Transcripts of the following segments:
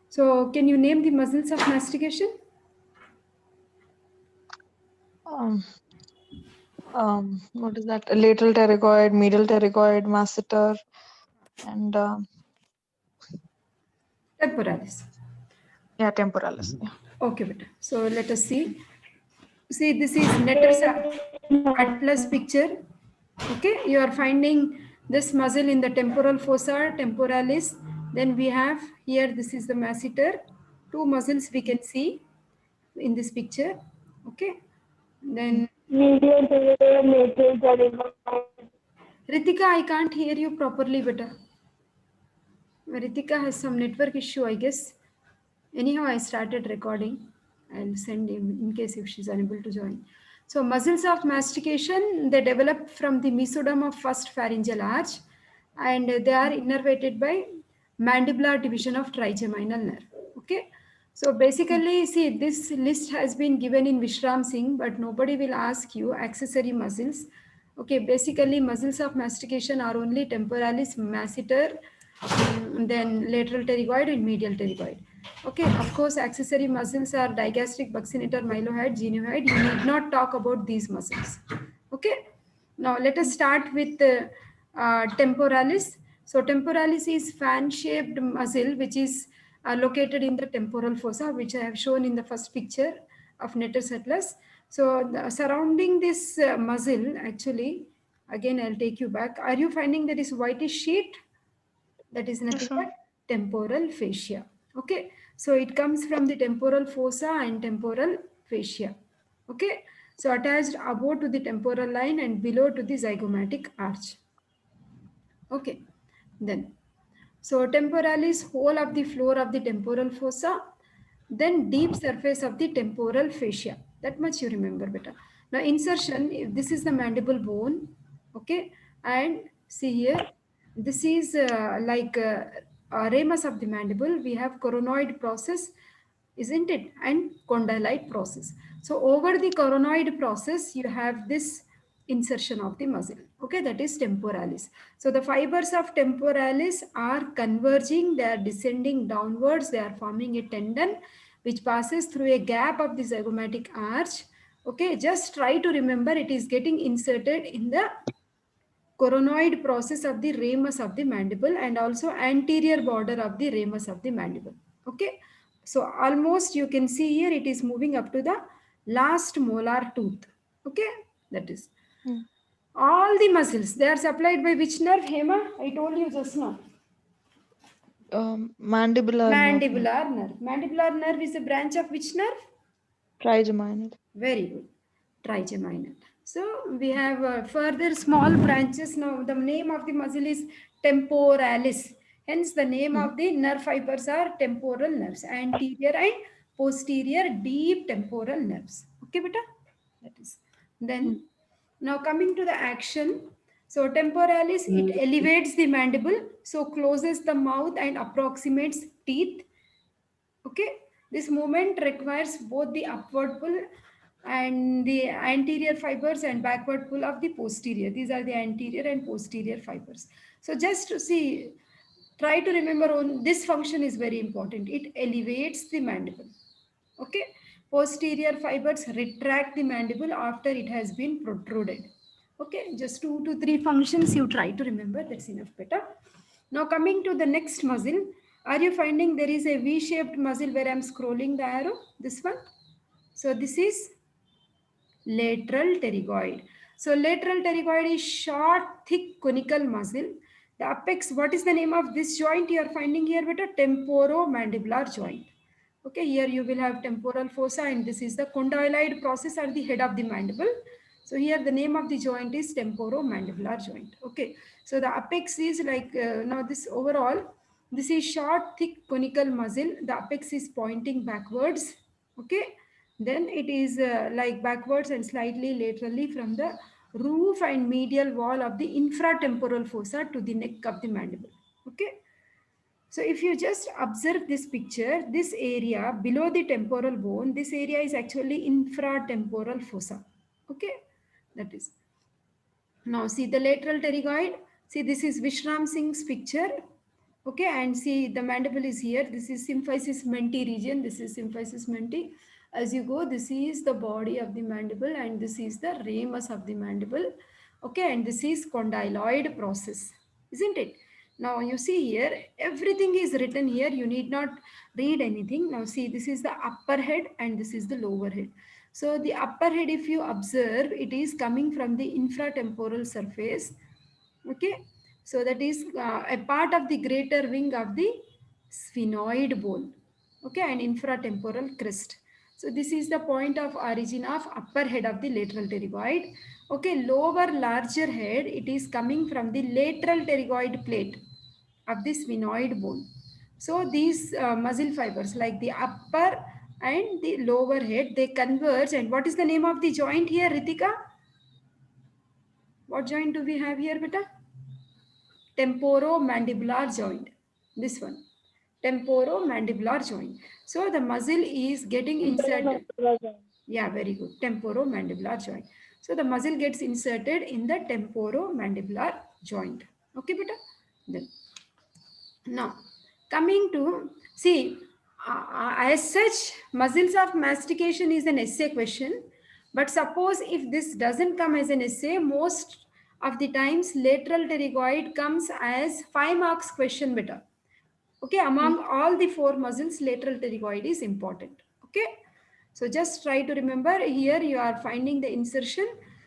So can you name the muscles of mastication? Um, what is that? Lateral pterygoid, medial pterygoid, masseter, and Temporalis. yeah, temporalis. Yeah. Okay, beta. So let us see. See, this is Netter's atlas picture. Okay, you are finding this muscle in the temporal fossa, temporalis. Then we have here, this is the masseter. Two muscles we can see in this picture. Okay, Mm. then Ritika, I can't hear you properly, beta. Ritika has some network issue, I guess. Anyhow, I started recording. I'll send him in case if she's unable to join. So muscles of mastication, they develop from the mesoderm of first pharyngeal arch, and they are innervated by mandibular division of trigeminal nerve. Okay. So basically, see, this list has been given in Vishram Singh, but nobody will ask you accessory muscles. Okay, basically muscles of mastication are only temporalis, masseter, then lateral pterygoid and medial pterygoid. Okay, of course, accessory muscles are digastric, buccinator, mylohyoid, genioid. You need not talk about these muscles. Okay, now let us start with temporalis. So temporalis is fan-shaped muscle which is located in the temporal fossa, which I have shown in the first picture of Netter's atlas. So surrounding this muscle, actually, again I'll take you back. Are you finding there is whitish sheet? That is Yes, nothing sir. but temporal fascia. Okay, so it comes from the temporal fossa and temporal fascia. Okay, so attached above to the temporal line and below to the zygomatic arch. Okay, then so temporalis, whole of the floor of the temporal fossa, then deep surface of the temporal fascia. That much you remember better. Now insertion, this is the mandible bone, okay, and see here, this is ramus of the mandible. We have coronoid process, isn't it, and condylite process. So over the coronoid process, you have this insertion of the muscle. Okay, that is temporalis. So the fibers of temporalis are converging, they are descending downwards, they are forming a tendon which passes through a gap of the zygomatic arch. Okay, just try to remember it is getting inserted in the coronoid process of the ramus of the mandible and also anterior border of the ramus of the mandible. Okay, so almost you can see here it is moving up to the last molar tooth. Okay, that is Mm. all the muscles, they are supplied by which nerve, Hema? I told you just now. Mandibular nerve, ma'am. Mandibular nerve. Mandibular nerve is a branch of which nerve? Trigeminal. Very good. Trigeminal. So we have further small branches. Now the name of the muscle is temporalis. Hence the name Mm. of the nerve fibers are temporal nerves. Anterior and posterior deep temporal nerves. Okay, beta? That is. Mm. Then now coming to the action. So temporalis, it elevates the mandible. So closes the mouth and approximates teeth. Okay, this movement requires both the upward pull and the anterior fibers and backward pull of the posterior. These are the anterior and posterior fibers. So just to see, try to remember on this function is very important. It elevates the mandible. Okay, posterior fibers retract the mandible after it has been protruded. Okay, just 2 to 3 functions you try to remember. That's enough better. Now coming to the next muscle, are you finding there is a V-shaped muscle where I'm scrolling the arrow? This one. So this is lateral pterygoid. So lateral pterygoid is short, thick, conical muscle. The apex, what is the name of this joint you are finding here? Beta? Temporomandibular joint. Okay, here you will have temporal fossa and this is the condyloid process at the head of the mandible. So here the name of the joint is temporomandibular joint. Okay, so the apex is like, now this overall, this is short, thick, conical muscle. The apex is pointing backwards. Okay, then it is like backwards and slightly laterally from the roof and medial wall of the infratemporal fossa to the neck of the mandible. Okay, so if you just observe this picture, this area below the temporal bone, this area is actually infratemporal fossa. Okay, that is. Now see the lateral pterygoid. See, this is Vishram Singh's picture. Okay, and see the mandible is here. This is symphysis menti region. This is symphysis menti. As you go, this is the body of the mandible and this is the ramus of the mandible. Okay, and this is condyloid process, isn't it? Now you see here, everything is written here. You need not read anything. Now see, this is the upper head and this is the lower head. So the upper head, if you observe, it is coming from the infratemporal surface. Okay, so that is a part of the greater wing of the sphenoid bone. Okay, and infratemporal crest. So this is the point of origin of upper head of the lateral pterygoid. Okay, lower larger head, it is coming from the lateral pterygoid plate of the sphenoid bone. So these muscle fibers like the upper and the lower head, they converge. And what is the name of the joint here, Ritika? What joint do we have here, beta? Temporomandibular joint. This one, temporomandibular joint. So the muscle is getting inserted. Yeah, very good. Temporomandibular joint. So the muscle gets inserted in the temporomandibular joint. Okay, beta. Then now coming to see, as such, muscles of mastication is an essay question. But suppose if this doesn't come as an essay, most of the times lateral pterygoid comes as 5 marks question beta. Okay, among all the 4 muscles, lateral pterygoid is important. Okay, so just try to remember. Here you are finding the insertion.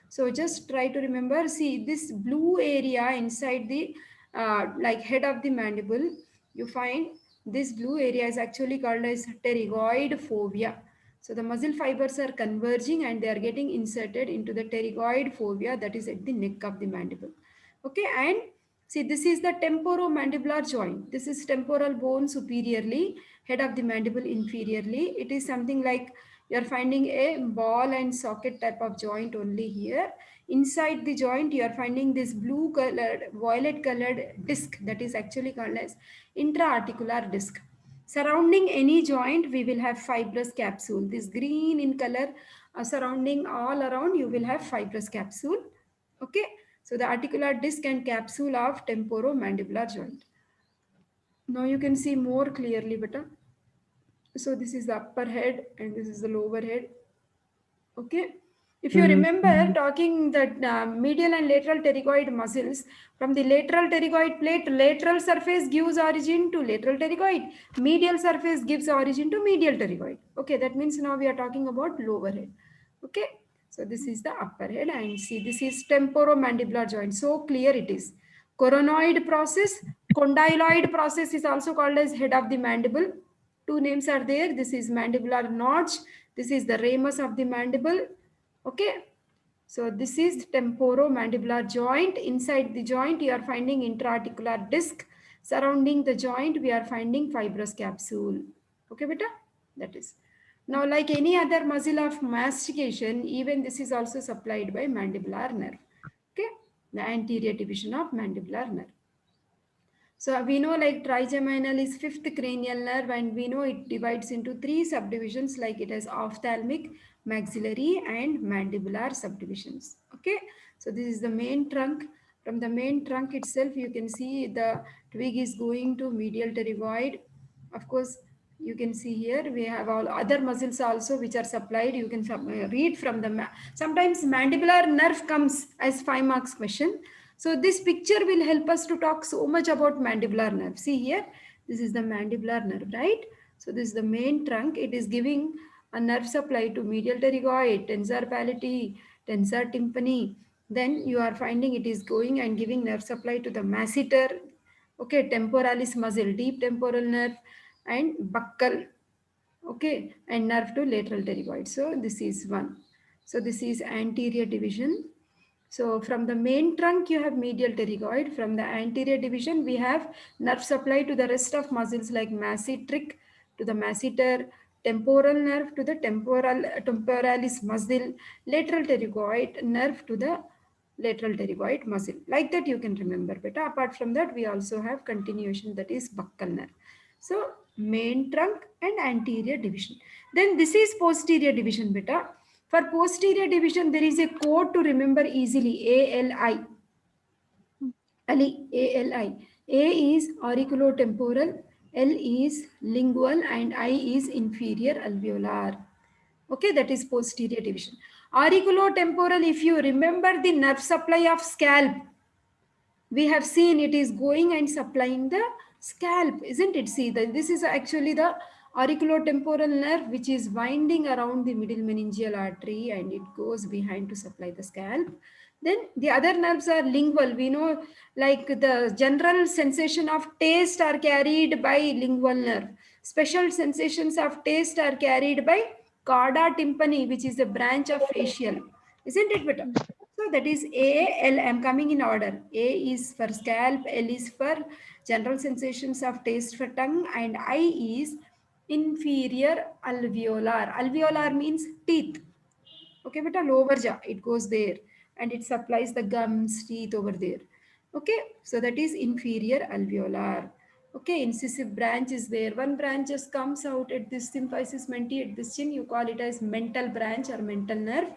So just try to remember. See this blue area inside the like head of the mandible. You find this blue area is actually called as pterygoid fovea. So the muscle fibers are converging and they are getting inserted into the pterygoid fovea, that is at the neck of the mandible. Okay, and see, this is the temporomandibular joint. This is temporal bone superiorly, head of the mandible inferiorly. It is something like you are finding a ball and socket type of joint only here. Inside the joint, you are finding this blue colored, violet colored disc that is actually called as intra-articular disc. Surrounding any joint, we will have fibrous capsule. This green in color, surrounding all around, you will have fibrous capsule. Okay, so the articular disc and capsule of temporomandibular joint. Now you can see more clearly better. So this is the upper head and this is the lower head. Okay. If you remember talking that medial and lateral pterygoid muscles, from the lateral pterygoid plate, lateral surface gives origin to lateral pterygoid. Medial surface gives origin to medial pterygoid. Okay, that means now we are talking about lower head. Okay, so this is the upper head and see this is temporomandibular joint. So clear it is. Coronoid process, condyloid process is also called as head of the mandible. Two names are there. This is mandibular notch. This is the ramus of the mandible. Okay. So this is temporomandibular joint. Inside the joint, you are finding intra-articular disc. Surrounding the joint, we are finding fibrous capsule. Okay, beta? That is. Now, like any other muscle of mastication, even this is also supplied by mandibular nerve. Okay, the anterior division of mandibular nerve. So we know like trigeminal is fifth cranial nerve and we know it divides into 3 subdivisions like it has ophthalmic, maxillary and mandibular subdivisions. Okay, so this is the main trunk. From the main trunk itself you can see the twig is going to medial pterygoid. Of course, you can see here we have all other muscles also which are supplied. You can read from the sometimes mandibular nerve comes as 5 marks question. So this picture will help us to talk so much about mandibular nerve. See here, this is the mandibular nerve, right? So this is the main trunk. It is giving a nerve supply to medial pterygoid, tensor palatii, tensor tympani. Then you are finding it is going and giving nerve supply to the masseter, okay, temporalis muscle, deep temporal nerve and buccal, okay, and nerve to lateral pterygoid. So this is one. So this is anterior division. So from the main trunk, you have medial pterygoid. From the anterior division, we have nerve supply to the rest of muscles like masseteric to the masseter, temporal nerve to the temporalis muscle, lateral pterygoid nerve to the lateral pterygoid muscle. Like that you can remember better. Apart from that, we also have continuation, that is buccal nerve. So main trunk and anterior division. Then this is posterior division beta. For posterior division, there is a code to remember easily, ALI. Ali, ALI. A is auriculotemporal, L is lingual, and I is inferior alveolar. Okay, that is posterior division. Auriculotemporal, if you remember the nerve supply of scalp, we have seen it is going and supplying the scalp, isn't it? See, this is actually the auriculotemporal nerve which is winding around the middle meningeal artery and it goes behind to supply the scalp. Then the other nerves are lingual. We know, like, the general sensation of taste are carried by lingual nerve. Special sensations of taste are carried by cauda tympani, which is a branch of facial, isn't it better? So that is A, L. I'm coming in order. A is for scalp, L is for general sensations of taste for tongue, and I is inferior alveolar. Alveolar means teeth. Okay, but a lower jaw, it goes there and it supplies the gums, teeth over there. Okay, so that is inferior alveolar. Okay, incisive branch is there. One branch just comes out at this symphysis menti at this chin. You call it as mental branch or mental nerve.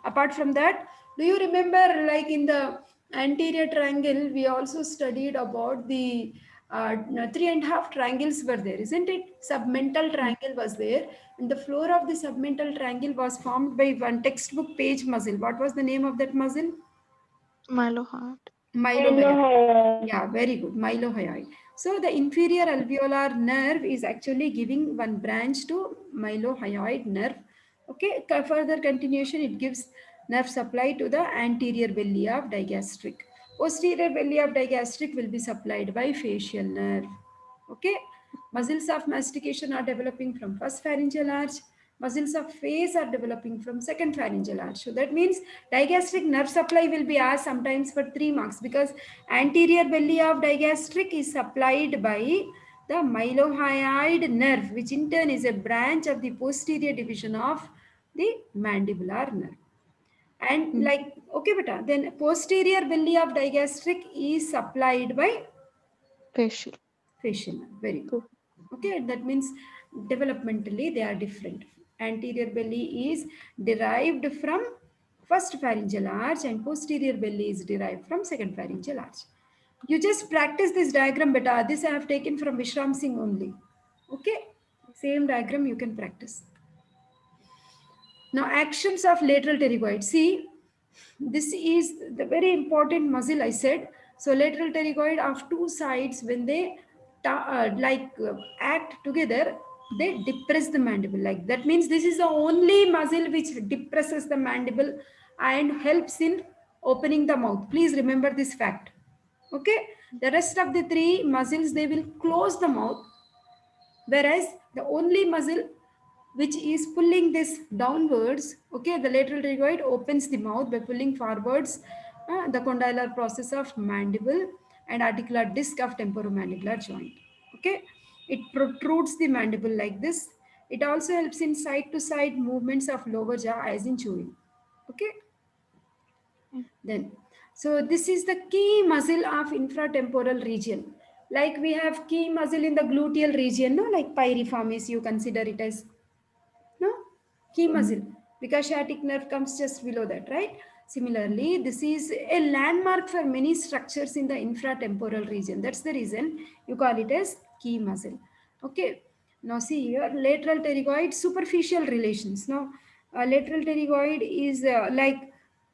Apart from that, do you remember, like in the anterior triangle, we also studied about the three and a half triangles were there, isn't it? Submental triangle was there, and the floor of the submental triangle was formed by one textbook page muscle. What was the name of that muscle? Mylohyoid. Mylohyoid. Yeah, very good. Mylohyoid. So the inferior alveolar nerve is actually giving one branch to mylohyoid nerve. Okay, further continuation, it gives nerve supply to the anterior belly of digastric. Posterior belly of digastric will be supplied by facial nerve. Okay, muscles of mastication are developing from first pharyngeal arch. Muscles of face are developing from second pharyngeal arch. So that means digastric nerve supply will be asked sometimes for 3 marks, because anterior belly of digastric is supplied by the mylohyoid nerve, which in turn is a branch of the posterior division of the mandibular nerve. And Mm. like, okay, beta, then posterior belly of digastric is supplied by Facial. facial nerve. Very good. Good. Okay, that means developmentally they are different. Anterior belly is derived from first pharyngeal arch and posterior belly is derived from second pharyngeal arch. You just practice this diagram, beta. This I have taken from Vishram Singh only. Okay, same diagram you can practice. Now, actions of lateral pterygoid. See, this is the very important muscle I said. So, lateral pterygoid of two sides, when they act together, they depress the mandible. Like that means this is the only muscle which depresses the mandible and helps in opening the mouth. Please remember this fact. Okay, the rest of the three muscles, they will close the mouth, whereas the only muscle which is pulling this downwards, okay, the lateral pterygoid opens the mouth by pulling forwards the condylar process of mandible and articular disc of temporomandibular joint. Okay, it protrudes the mandible like this. It also helps in side to side movements of lower jaw as in chewing. Okay, then, so this is the key muscle of infratemporal region. Like we have key muscle in the gluteal region, no? Like piriformis, you consider it as, no? Key muscle, because sciatic nerve comes just below that, right? Similarly, this is a landmark for many structures in the infratemporal region. That's the reason you call it as key muscle. Okay. Now see here, lateral pterygoid superficial relations. Now, lateral pterygoid is like,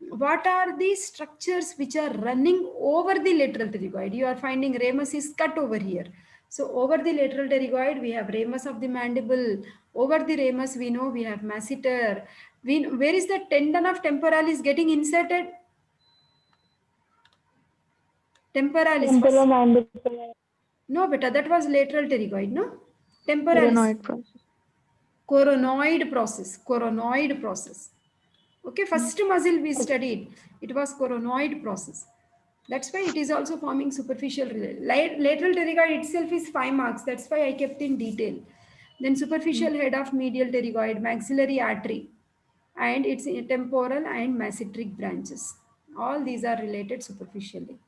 what are the structures which are running over the lateral pterygoid? You are finding ramus is cut over here. So over the lateral pterygoid, we have ramus of the mandible. Over the ramus, we know we have masseter. Where is the tendon of temporalis getting inserted? Temporalis first. Temporomandibular. No, beta, that was lateral pterygoid, no? Temporalis. Coronoid process. Coronoid process. Coronoid process. Okay, Mm. first muscle we studied, it was coronoid process. That's why it is also forming superficial. Lateral pterygoid itself is 5 marks. That's why I kept in detail. Then superficial head of medial pterygoid, maxillary artery, and its temporal and masseteric branches. All these are related superficially.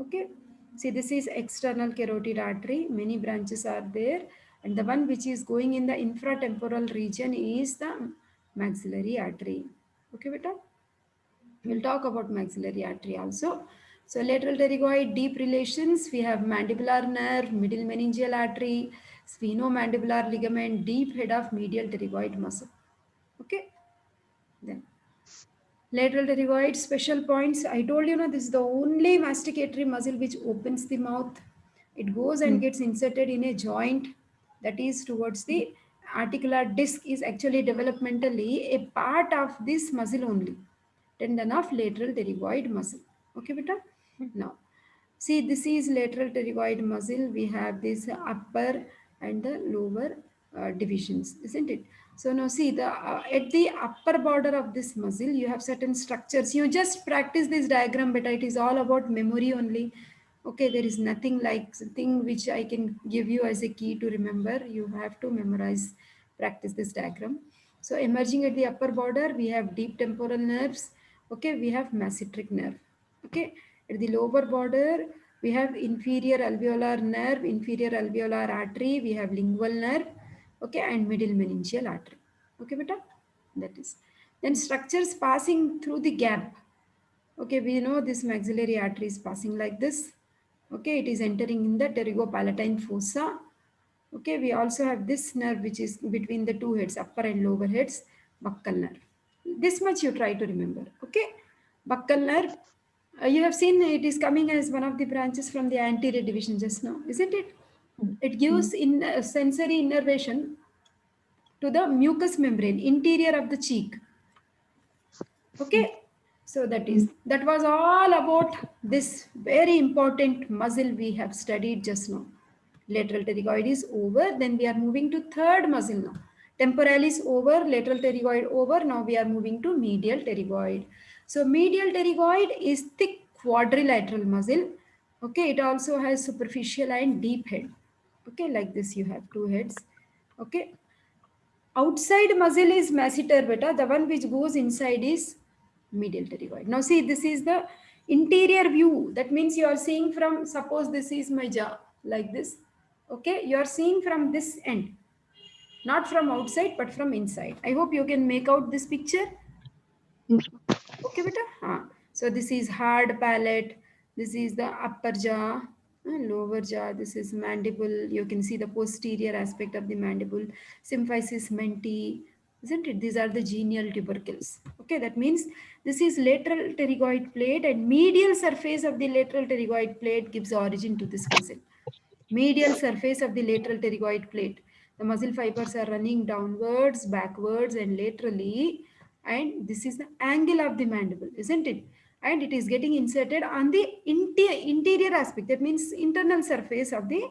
Okay. See, this is external carotid artery. Many branches are there. And the one which is going in the infratemporal region is the maxillary artery. Okay, beta? We'll talk about maxillary artery also. So lateral pterygoid, deep relations, we have mandibular nerve, middle meningeal artery, sphenomandibular ligament, deep head of medial pterygoid muscle. Okay, then lateral pterygoid special points. I told you, this is the only masticatory muscle which opens the mouth. It goes and Mm. gets inserted in a joint that is towards the articular disc, is actually developmentally a part of this muscle only. Tendon of lateral pterygoid muscle. Okay, beta? Now, see, this is lateral pterygoid muscle. We have this upper and the lower divisions, isn't it? So now see, the at the upper border of this muscle, you have certain structures. You just practice this diagram, but it is all about memory only. Okay, there is nothing like something which I can give you as a key to remember. You have to memorize, practice this diagram. So emerging at the upper border, we have deep temporal nerves. Okay, we have masseteric nerve. Okay, at the lower border, we have inferior alveolar nerve, inferior alveolar artery, we have lingual nerve, okay, and middle meningeal artery. Okay, beta? That is. Then structures passing through the gap. Okay, we know this maxillary artery is passing like this. Okay, it is entering in the pterygopalatine fossa. Okay, we also have this nerve which is between the two heads, upper and lower heads, buccal nerve. This much you try to remember. Okay, buccal nerve. You have seen it is coming as one of the branches from the anterior division just now, isn't it? Mm. It gives Mm. in sensory innervation to the mucous membrane, interior of the cheek. Okay, so Mm. that was all about this very important muscle we have studied just now. Lateral pterygoid is over, then we are moving to third muscle now. Temporalis over, lateral pterygoid over, now we are moving to medial pterygoid. So medial pterygoid is thick quadrilateral muscle. Okay, it also has superficial and deep head. Okay, like this you have two heads. Okay, outside muscle is masseter beta, the one which goes inside is medial pterygoid. Now see, this is the interior view. That means you are seeing from, suppose this is my jaw, like this. Okay, you are seeing from this end, not from outside but from inside. I hope you can make out this picture. Yes. Okay, beta. So this is hard palate. This is the upper jaw, lower jaw. This is mandible. You can see the posterior aspect of the mandible. Symphysis menti, isn't it? These are the genial tubercles. Okay, that means this is lateral pterygoid plate, and medial surface of the lateral pterygoid plate gives origin to this muscle. Medial surface of the lateral pterygoid plate. The muscle fibers are running downwards, backwards, and laterally, and this is the angle of the mandible, isn't it? And it is getting inserted on the interior aspect. That means internal surface of the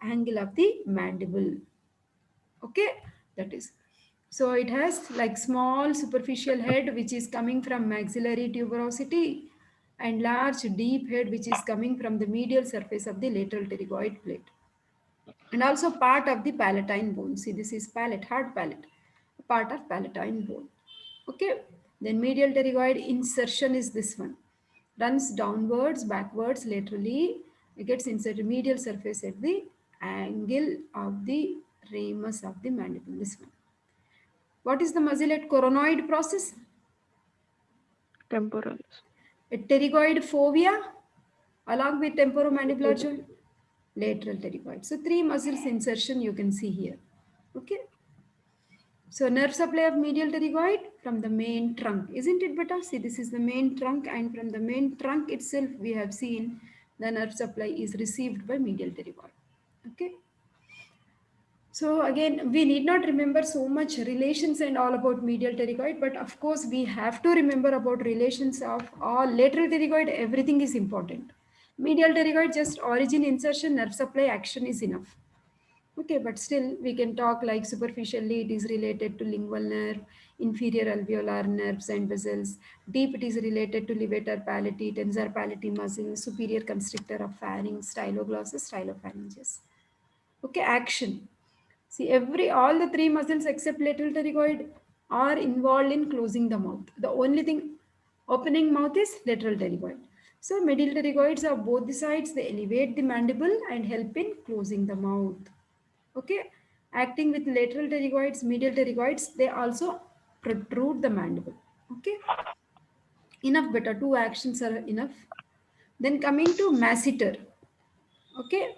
angle of the mandible. Okay, that is. So it has like small superficial head which is coming from maxillary tuberosity, and large deep head which is coming from the medial surface of the lateral pterygoid plate, and also part of the palatine bone. See, this is palate, hard palate, part of palatine bone. Okay, then medial pterygoid insertion is this one, runs downwards, backwards, laterally. It gets inserted medial surface at the angle of the ramus of the mandible, this one. What is the muscle at coronoid process? Temporalis. A pterygoid fovea along with temporomandibular joint, lateral pterygoid. So three muscles insertion you can see here. Okay. So nerve supply of medial pterygoid from the main trunk, isn't it beta? See, this is the main trunk, and from the main trunk itself we have seen the nerve supply is received by medial pterygoid. Okay. So again, we need not remember so much relations and all about medial pterygoid, but of course we have to remember about relations of all lateral pterygoid. Everything is important. Medial pterygoid, just origin, insertion, nerve supply, action is enough. Okay, but still we can talk like superficially it is related to lingual nerve, inferior alveolar nerves and vessels. Deep it is related to levator palati, tensor palati muscle, superior constrictor of pharynx, styloglossus, stylopharyngeus. Okay, action. See, all the three muscles except lateral pterygoid are involved in closing the mouth. The only thing opening mouth is lateral pterygoid. So medial pterygoids of both the sides, they elevate the mandible and help in closing the mouth. Okay, acting with lateral pterygoids, medial pterygoids, they also protrude the mandible. Okay, enough beta, two actions are enough. Then coming to masseter. Okay,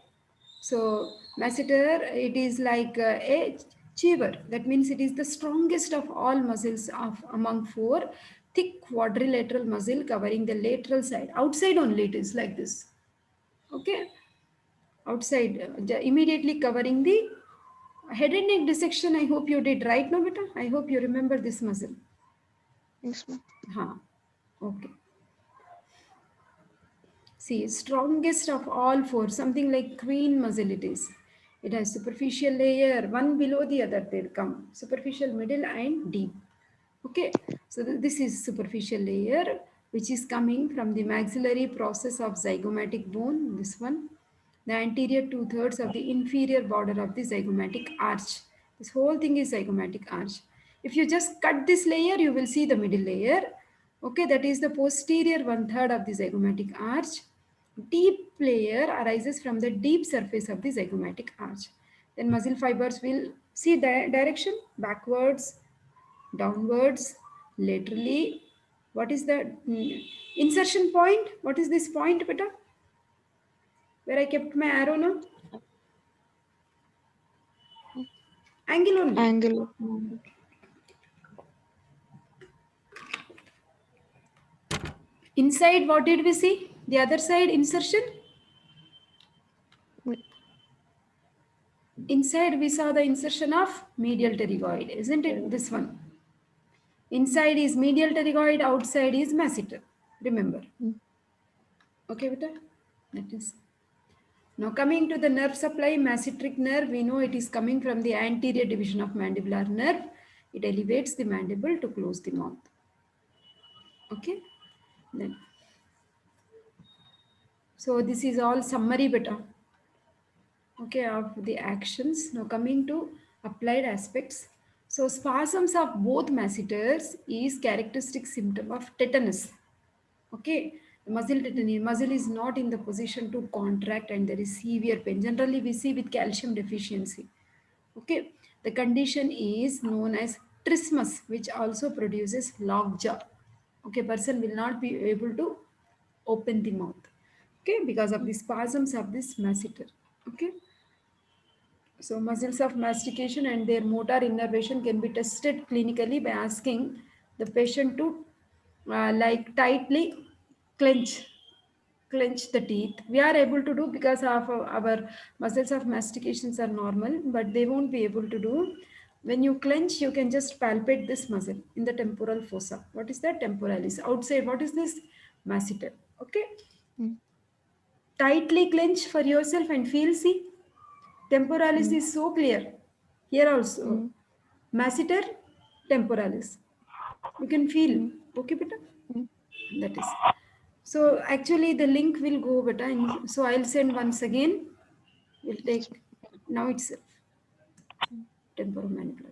so masseter, it is like a chiver. That means it is the strongest of all muscles of among four, thick quadrilateral muscle covering the lateral side. Outside only it is like this. Okay, outside, immediately covering the head and neck dissection. I hope you did right now, beta. I hope you remember this muscle. Yes, ma'am. Huh. Okay. See, strongest of all four, something like queen muscle it is. It has superficial layer, one below the other, they come. Superficial, middle, and deep. Okay, so this is superficial layer, which is coming from the maxillary process of zygomatic bone, this one. The anterior two-thirds of the inferior border of the zygomatic arch. This whole thing is zygomatic arch. If you just cut this layer, you will see the middle layer. Okay, that is the posterior one-third of the zygomatic arch. Deep layer arises from the deep surface of the zygomatic arch. Then muscle fibers will see the direction backwards, downwards, laterally. What is the insertion point? What is this point, beta? Where I kept my arrow now? Angle only. Angle. Inside, what did we see? The other side, insertion. Inside, we saw the insertion of medial pterygoid, isn't it? This one. Inside is medial pterygoid, outside is masseter. Remember. Okay, beta? That is. Now coming to the nerve supply, masseteric nerve, we know it is coming from the anterior division of mandibular nerve. It elevates the mandible to close the mouth. Okay. Then. So this is all summary beta. Okay, of the actions. Now coming to applied aspects. So spasms of both masseters is characteristic symptom of tetanus. Okay, the muscle tetany, muscle is not in the position to contract and there is severe pain. Generally, we see with calcium deficiency. Okay, the condition is known as trismus, which also produces lockjaw. Okay, person will not be able to open the mouth. Okay, because of the spasms of this masseter. Okay, so muscles of mastication and their motor innervation can be tested clinically by asking the patient to like tightly clench clench the teeth. We are able to do because of our muscles of mastications are normal, but they won't be able to do. When you clench, you can just palpate this muscle in the temporal fossa. What is that? Temporalis. Outside, what is this? Masseter. Okay. Tightly clench for yourself and feel. See, temporalis is so clear. Here also, masseter, temporalis. You can feel. Okay, beta. That is. So actually the link will go beta. And so I'll send once again. We'll take now itself temporomandibular.